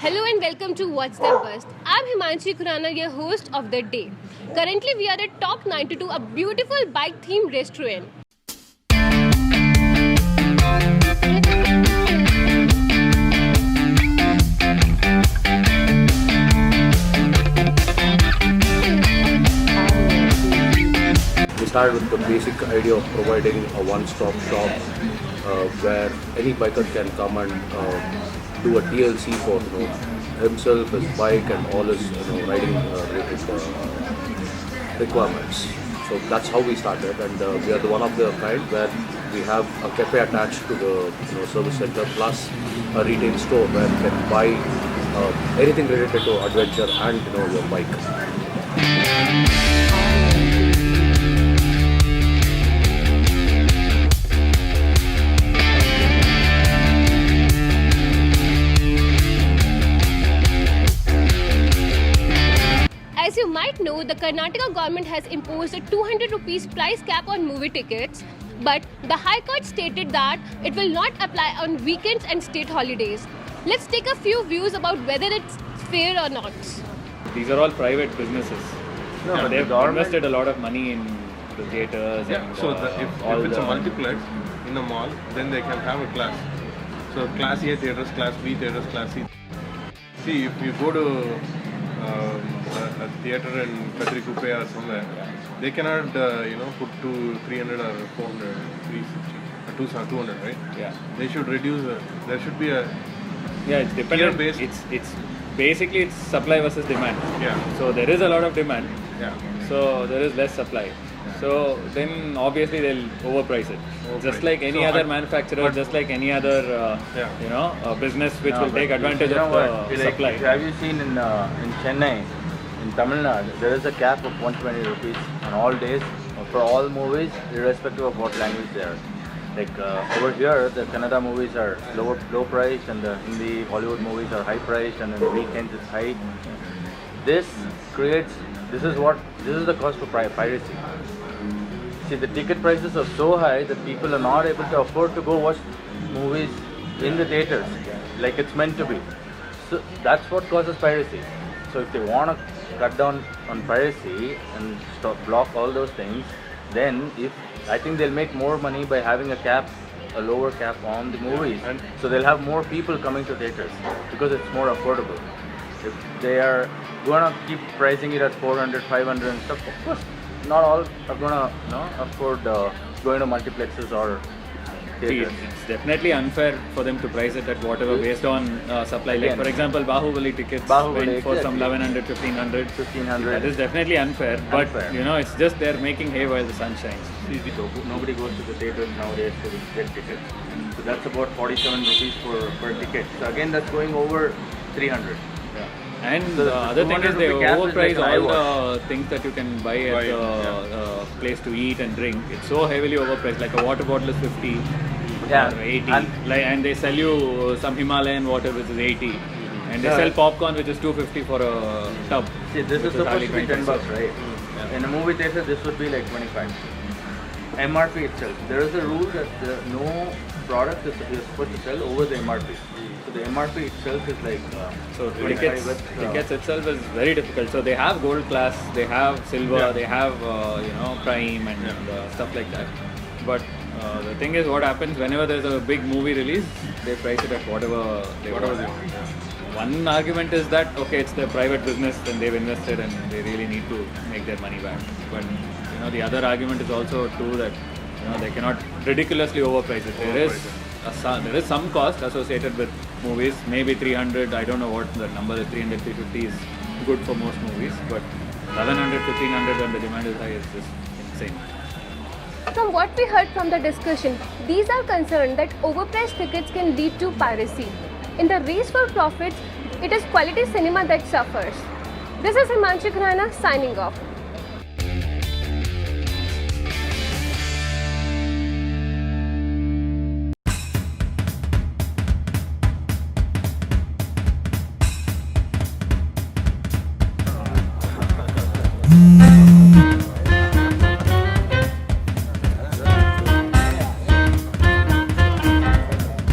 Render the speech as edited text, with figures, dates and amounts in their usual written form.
Hello and welcome to What's the Bust. I'm Himanshi Khurana, your host of the day. Currently, we are at Top 92, a beautiful bike-themed restaurant. We started with the basic idea of providing a one-stop shop where any biker can come and do a TLC for himself, his bike, and all his riding related requirements. So that's how we started, and we are the one of the kind where we have a cafe attached to the service center plus a retail store where you can buy anything related to adventure and your bike. As you might know, the Karnataka government has imposed a 200 rupees price cap on movie tickets, but the High Court stated that it will not apply on weekends and state holidays. Let's take a few views about whether it's fair or not. These are all private businesses. No, They've the government- invested a lot of money in the theatres Yeah, and so if it's a the multiplex in a mall, then they can have a class. So class A theatres, class B theatres, class C. See, if you go to a theatre in Petri Coupe or somewhere, they cannot put to 300 or 400, 360, or 200, right? Yeah. They should reduce. There should be a It's dependent. Tier-based. It's basically it's supply versus demand. yeah. So there is a lot of demand, Yeah. so there is less supply. So then obviously they'll overprice it. Just Overprice. like any So other I- manufacturer, but- just like any other business which will take advantage of the supply. Have you seen in Chennai, in Tamil Nadu, there is a cap of 120 rupees on all days for all movies, irrespective of what language they are. Like over here, the Kannada movies are low priced, and the Hindi Hollywood movies are high priced, and on the weekends it's high. This is the cost of piracy. See, the ticket prices are so high that people are not able to afford to go watch movies in the theaters like it's meant to be. So that's what causes piracy. So if they want to cut down on piracy and block all those things, then I think they'll make more money by having a lower cap on the movies. And So they'll have more people coming to theaters because it's more affordable. If they are going to keep pricing it at 400, 500 and stuff, of course, not all are going to afford going to multiplexes or See, theaters. it's definitely unfair for them to price it at whatever based on supply. Like Again. for example, Bahubali tickets Bahubali, went for some exactly. 1100, 1500. 1500. That is definitely unfair. But Unfair. it's just they're making hay while the sun shines. So nobody goes to the theaters nowadays to get tickets. So that's about 47 rupees per ticket. So again, that's going over 300. And So the the other thing is 200 they rupee cap is overprice like an all the things that you can buy at Buy, the place to eat and drink. It's so heavily overpriced. Like a water bottle is 50 Yeah, or 80. and- And they sell you some Himalayan water which is 80. And they Yeah. sell popcorn which is 250 for a tub. See, this which is supposed hardly to be 10 25 bucks, right? In a movie theater, this would be like 25. MRP itself. There is a rule that no product is supposed to sell over the MRP. So the MRP itself is like So 25 tickets itself is very difficult. So they have gold class, they have silver, Yeah. they have prime and stuff like that. But the thing is, what happens whenever there's a big movie release, they price it at whatever they Whatever want. they want. Yeah. One argument is that okay, it's their private business and they've invested and they really need to make their money back. But the other argument is also true that they cannot ridiculously overprice it. There is some cost associated with movies. Maybe 300. I don't know what the number is. 300, 350 is good for most movies. But 1100, 1500 when the demand is high is just insane. From what we heard from the discussion, these are concerned that overpriced tickets can lead to piracy. In the race for profits, it is quality cinema that suffers. This is Himanshi Khurana signing off.